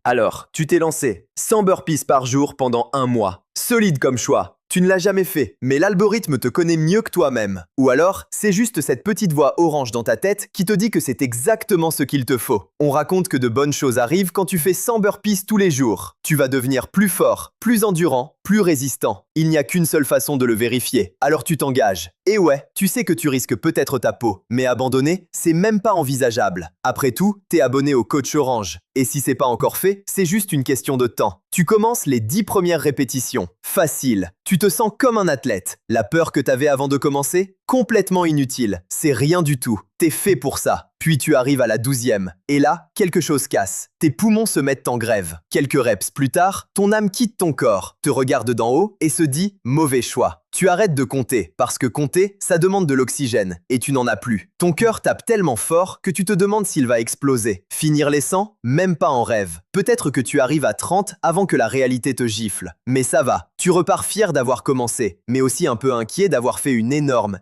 Alors, tu t'es lancé 100 burpees par jour pendant un mois. Solide comme choix. Tu ne l'as jamais fait, mais l'algorithme te connaît mieux que toi-même. Ou alors, c'est juste cette petite voix orange dans ta tête qui te dit que c'est exactement ce qu'il te faut. On raconte que de bonnes choses arrivent quand tu fais 100 burpees tous les jours. Tu vas devenir plus fort, plus endurant, plus résistant. Il n'y a qu'une seule façon de le vérifier. Alors tu t'engages. Et ouais, tu sais que tu risques peut-être ta peau, mais abandonner, c'est même pas envisageable. Après tout, t'es abonné au coach Orange. Et si c'est pas encore fait, c'est juste une question de temps. Tu commences les 10 premières répétitions. Facile. Tu te sens comme un athlète. La peur que t'avais avant de commencer? Complètement inutile. C'est rien du tout. T'es fait pour ça. Puis tu arrives à la 12e. Et là, quelque chose casse. Tes poumons se mettent en grève. Quelques reps plus tard, ton âme quitte ton corps, te regarde d'en haut et se dit « mauvais choix ». Tu arrêtes de compter, parce que compter, ça demande de l'oxygène, et tu n'en as plus. Ton cœur tape tellement fort que tu te demandes s'il va exploser. Finir les 100? Même pas en rêve. Peut-être que tu arrives à 30 avant que la réalité te gifle. Mais ça va. Tu repars fier d'avoir commencé, mais aussi un peu inquiet d'avoir fait une énorme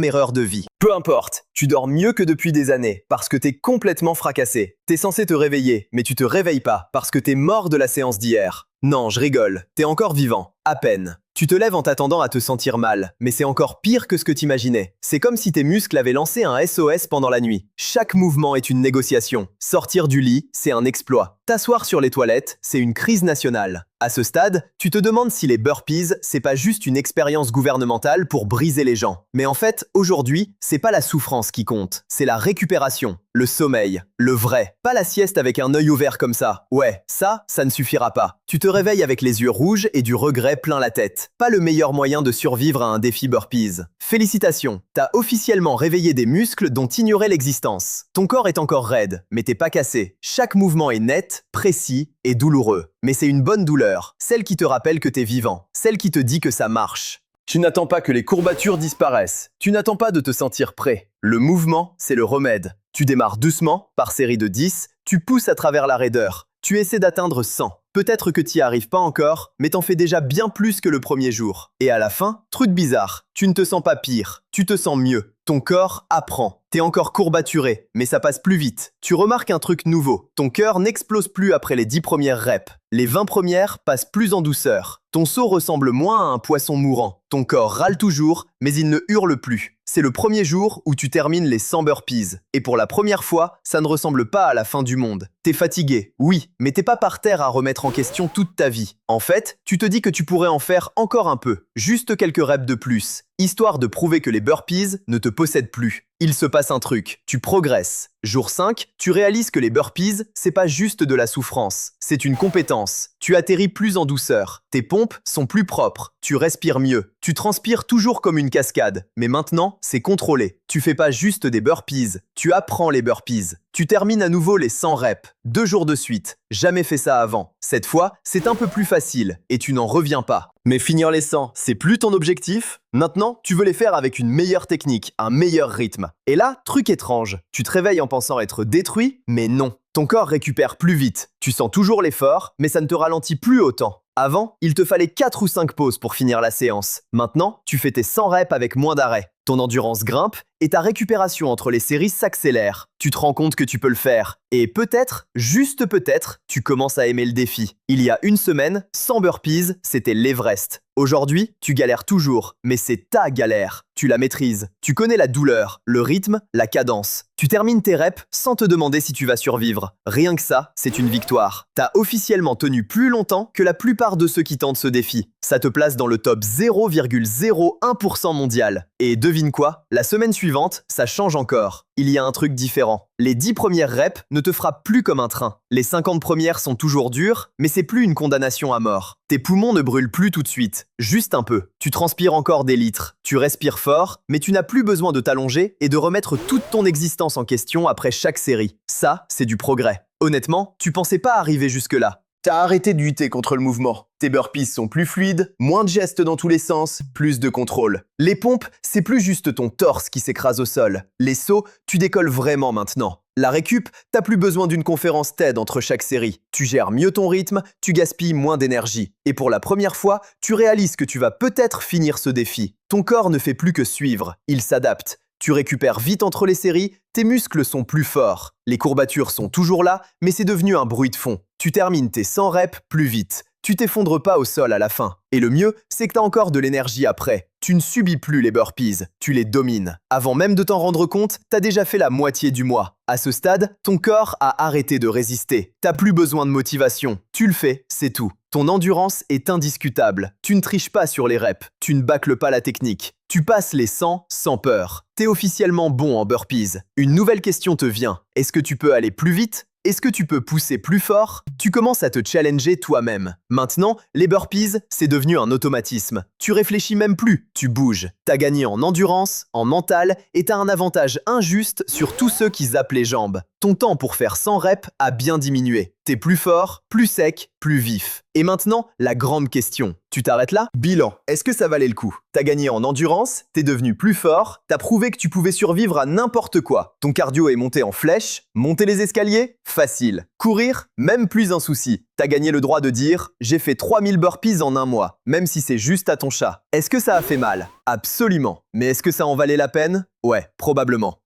erreur de vie. Peu importe, tu dors mieux que depuis des années, parce que t'es complètement fracassé. T'es censé te réveiller, mais tu te réveilles pas, parce que t'es mort de la séance d'hier. Non, je rigole, t'es encore vivant, à peine. Tu te lèves en t'attendant à te sentir mal, mais c'est encore pire que ce que t'imaginais. C'est comme si tes muscles avaient lancé un SOS pendant la nuit. Chaque mouvement est une négociation. Sortir du lit, c'est un exploit. T'asseoir sur les toilettes, c'est une crise nationale. À ce stade, tu te demandes si les burpees, c'est pas juste une expérience gouvernementale pour briser les gens. Mais en fait, aujourd'hui, c'est pas la souffrance qui compte, c'est la récupération, le sommeil, le vrai. Pas la sieste avec un œil ouvert comme ça. Ouais, ça ne suffira pas. Tu te réveilles avec les yeux rouges et du regret plein la tête. Pas le meilleur moyen de survivre à un défi burpees. Félicitations, t'as officiellement réveillé des muscles dont t'ignorais l'existence. Ton corps est encore raide, mais t'es pas cassé. Chaque mouvement est net, précis et douloureux. Mais c'est une bonne douleur, celle qui te rappelle que t'es vivant, celle qui te dit que ça marche. Tu n'attends pas que les courbatures disparaissent. Tu n'attends pas de te sentir prêt. Le mouvement, c'est le remède. Tu démarres doucement, par série de 10, tu pousses à travers la raideur. Tu essaies d'atteindre 100. Peut-être que t'y arrives pas encore, mais t'en fais déjà bien plus que le premier jour. Et à la fin, truc bizarre, tu ne te sens pas pire, tu te sens mieux. Ton corps apprend. T'es encore courbaturé, mais ça passe plus vite. Tu remarques un truc nouveau. Ton cœur n'explose plus après les 10 premières reps. Les 20 premières passent plus en douceur. Ton saut ressemble moins à un poisson mourant. Ton corps râle toujours, mais il ne hurle plus. C'est le premier jour où tu termines les 100 burpees. Et pour la première fois, ça ne ressemble pas à la fin du monde. T'es fatigué, oui, mais t'es pas par terre à remettre en question toute ta vie. En fait, tu te dis que tu pourrais en faire encore un peu, juste quelques reps de plus, histoire de prouver que les burpees ne te possèdent plus. Il se passe un truc, tu progresses. Jour 5, tu réalises que les burpees, c'est pas juste de la souffrance, c'est une compétence. Tu atterris plus en douceur, tes pompes sont plus propres, tu respires mieux, tu transpires toujours comme une cascade, mais maintenant, c'est contrôlé. Tu fais pas juste des burpees, tu apprends les burpees. Tu termines à nouveau les 100 reps, 2 jours de suite. Jamais fait ça avant. Cette fois, c'est un peu plus facile et tu n'en reviens pas. Mais finir les 100, c'est plus ton objectif? Maintenant, tu veux les faire avec une meilleure technique, un meilleur rythme. Et là, truc étrange, tu te réveilles en pensant être détruit, mais non. Ton corps récupère plus vite. Tu sens toujours l'effort, mais ça ne te ralentit plus autant. Avant, il te fallait 4 ou 5 pauses pour finir la séance. Maintenant, tu fais tes 100 reps avec moins d'arrêt. Ton endurance grimpe et ta récupération entre les séries s'accélère. Tu te rends compte que tu peux le faire. Et peut-être, juste peut-être, tu commences à aimer le défi. Il y a une semaine, 100 burpees, c'était l'Everest. Aujourd'hui, tu galères toujours, mais c'est ta galère. Tu la maîtrises. Tu connais la douleur, le rythme, la cadence. Tu termines tes reps sans te demander si tu vas survivre. Rien que ça, c'est une victoire. T'as officiellement tenu plus longtemps que la plupart de ceux qui tentent ce défi. Ça te place dans le top 0,01% mondial. Et devine quoi? La semaine suivante, ça change encore. Il y a un truc différent. Les 10 premières reps ne te frappent plus comme un train. Les 50 premières sont toujours dures, mais c'est plus une condamnation à mort. Tes poumons ne brûlent plus tout de suite, juste un peu. Tu transpires encore des litres, tu respires fort, mais tu n'as plus besoin de t'allonger et de remettre toute ton existence en question après chaque série. Ça, c'est du progrès. Honnêtement, tu pensais pas arriver jusque-là. T'as arrêté de lutter contre le mouvement. Tes burpees sont plus fluides, moins de gestes dans tous les sens, plus de contrôle. Les pompes, c'est plus juste ton torse qui s'écrase au sol. Les sauts, tu décolles vraiment maintenant. La récup, t'as plus besoin d'une conférence TED entre chaque série. Tu gères mieux ton rythme, tu gaspilles moins d'énergie. Et pour la première fois, tu réalises que tu vas peut-être finir ce défi. Ton corps ne fait plus que suivre, il s'adapte. Tu récupères vite entre les séries, tes muscles sont plus forts. Les courbatures sont toujours là, mais c'est devenu un bruit de fond. Tu termines tes 100 reps plus vite. Tu t'effondres pas au sol à la fin. Et le mieux, c'est que tu as encore de l'énergie après. Tu ne subis plus les burpees, tu les domines. Avant même de t'en rendre compte, t'as déjà fait la moitié du mois. À ce stade, ton corps a arrêté de résister. T'as plus besoin de motivation. Tu le fais, c'est tout. Ton endurance est indiscutable. Tu ne triches pas sur les reps. Tu ne bâcles pas la technique. Tu passes les 100 sans peur. T'es officiellement bon en burpees. Une nouvelle question te vient. Est-ce que tu peux aller plus vite ? Est-ce que tu peux pousser plus fort? Tu commences à te challenger toi-même. Maintenant, les burpees, c'est devenu un automatisme. Tu réfléchis même plus, tu bouges. T'as gagné en endurance, en mental, et t'as un avantage injuste sur tous ceux qui zappent les jambes. Ton temps pour faire 100 reps a bien diminué. T'es plus fort, plus sec, plus vif. Et maintenant, la grande question. Tu t'arrêtes là? Bilan. Est-ce que ça valait le coup? T'as gagné en endurance, t'es devenu plus fort, t'as prouvé que tu pouvais survivre à n'importe quoi. Ton cardio est monté en flèche, monter les escaliers? Facile. Courir? Même plus un souci. T'as gagné le droit de dire « J'ai fait 3000 burpees en un mois », même si c'est juste à ton chat. Est-ce que ça a fait mal? Absolument. Mais est-ce que ça en valait la peine? Ouais, probablement.